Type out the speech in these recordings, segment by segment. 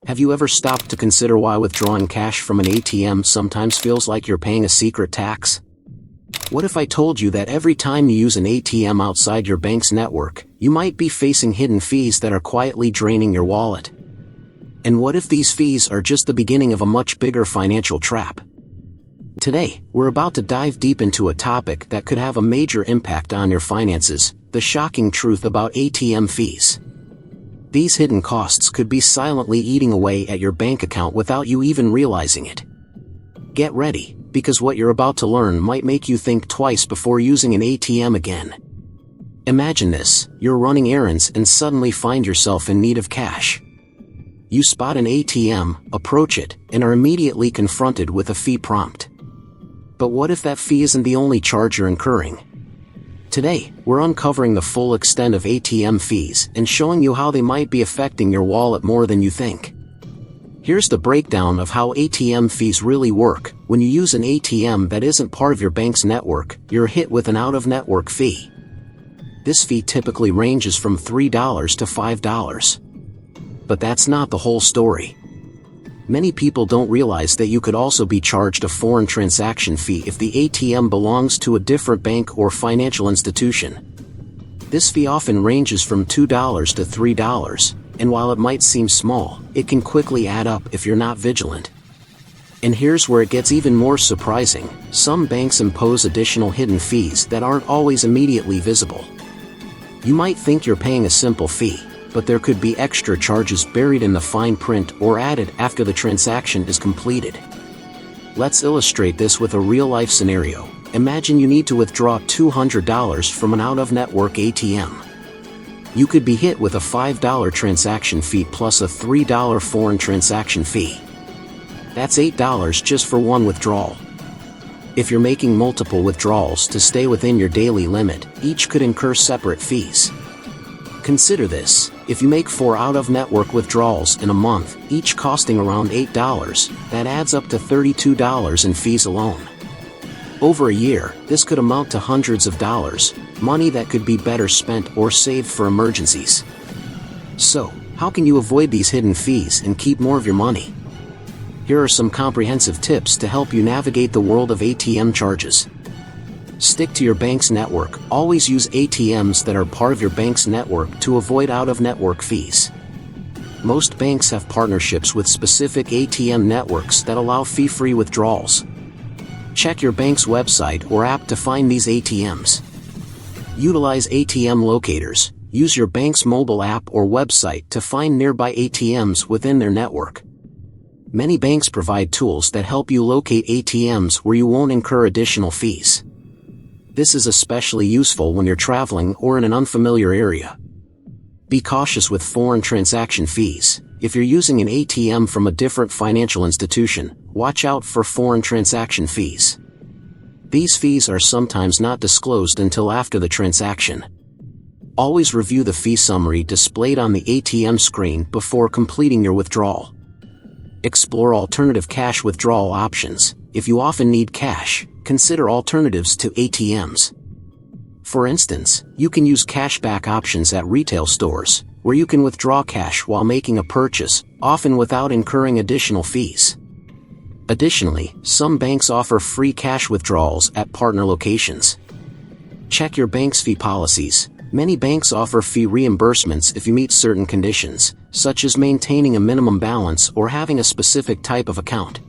Have you ever stopped to consider why withdrawing cash from an ATM sometimes feels like you're paying a secret tax? What if I told you that every time you use an ATM outside your bank's network, you might be facing hidden fees that are quietly draining your wallet? And what if these fees are just the beginning of a much bigger financial trap? Today, we're about to dive deep into a topic that could have a major impact on your finances: the shocking truth about ATM fees. These hidden costs could be silently eating away at your bank account without you even realizing it. Get ready, because what you're about to learn might make you think twice before using an ATM again. Imagine this: you're running errands and suddenly find yourself in need of cash. You spot an ATM, approach it, and are immediately confronted with a fee prompt. But what if that fee isn't the only charge you're incurring? Today, we're uncovering the full extent of ATM fees and showing you how they might be affecting your wallet more than you think. Here's the breakdown of how ATM fees really work. When you use an ATM that isn't part of your bank's network, you're hit with an out-of-network fee. This fee typically ranges from $3 to $5. But that's not the whole story. Many people don't realize that you could also be charged a foreign transaction fee if the ATM belongs to a different bank or financial institution. This fee often ranges from $2 to $3, and while it might seem small, it can quickly add up if you're not vigilant. And here's where it gets even more surprising: some banks impose additional hidden fees that aren't always immediately visible. You might think you're paying a simple fee, but there could be extra charges buried in the fine print or added after the transaction is completed. Let's illustrate this with a real-life scenario. Imagine you need to withdraw $200 from an out-of-network ATM. You could be hit with a $5 transaction fee plus a $3 foreign transaction fee. That's $8 just for one withdrawal. If you're making multiple withdrawals to stay within your daily limit, each could incur separate fees. Consider this: if you make 4 out-of-network withdrawals in a month, each costing around $8, that adds up to $32 in fees alone. Over a year, this could amount to hundreds of dollars, money that could be better spent or saved for emergencies. So, how can you avoid these hidden fees and keep more of your money? Here are some comprehensive tips to help you navigate the world of ATM charges. Stick to your bank's network. Always use ATMs that are part of your bank's network to avoid out-of-network fees. Most banks have partnerships with specific ATM networks that allow fee-free withdrawals. Check your bank's website or app to find these ATMs. Utilize ATM locators. Use your bank's mobile app or website to find nearby ATMs within their network. Many banks provide tools that help you locate ATMs where you won't incur additional fees. This is especially useful when you're traveling or in an unfamiliar area. Be cautious with foreign transaction fees. If you're using an ATM from a different financial institution, watch out for foreign transaction fees. These fees are sometimes not disclosed until after the transaction. Always review the fee summary displayed on the ATM screen before completing your withdrawal. Explore alternative cash withdrawal options. If you often need cash, consider alternatives to ATMs. For instance, you can use cashback options at retail stores, where you can withdraw cash while making a purchase, often without incurring additional fees. Additionally, some banks offer free cash withdrawals at partner locations. Check your bank's fee policies. Many banks offer fee reimbursements if you meet certain conditions, such as maintaining a minimum balance or having a specific type of account.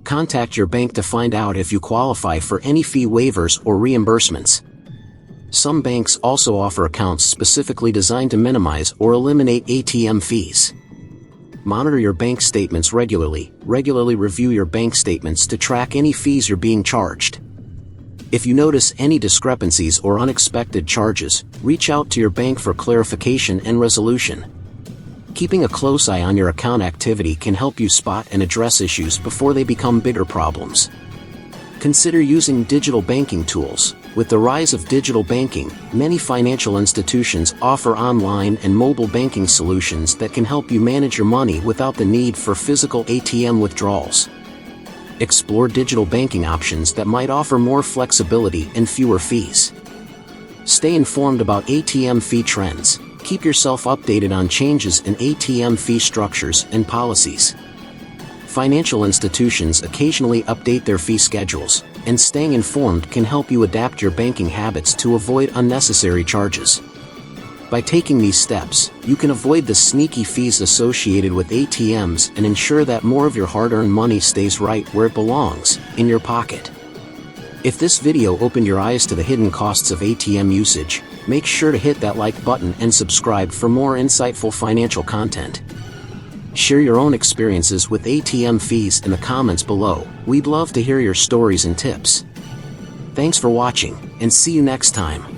Contact your bank to find out if you qualify for any fee waivers or reimbursements. Some banks also offer accounts specifically designed to minimize or eliminate ATM fees. Monitor your bank statements regularly. Regularly review your bank statements to track any fees you're being charged. If you notice any discrepancies or unexpected charges, reach out to your bank for clarification and resolution. Keeping a close eye on your account activity can help you spot and address issues before they become bigger problems. Consider using digital banking tools. With the rise of digital banking, many financial institutions offer online and mobile banking solutions that can help you manage your money without the need for physical ATM withdrawals. Explore digital banking options that might offer more flexibility and fewer fees. Stay informed about ATM fee trends. Keep yourself updated on changes in ATM fee structures and policies. Financial institutions occasionally update their fee schedules, and staying informed can help you adapt your banking habits to avoid unnecessary charges. By taking these steps, you can avoid the sneaky fees associated with ATMs and ensure that more of your hard-earned money stays right where it belongs, in your pocket. If this video opened your eyes to the hidden costs of ATM usage, make sure to hit that like button and subscribe for more insightful financial content. Share your own experiences with ATM fees in the comments below. We'd love to hear your stories and tips. Thanks for watching, and see you next time.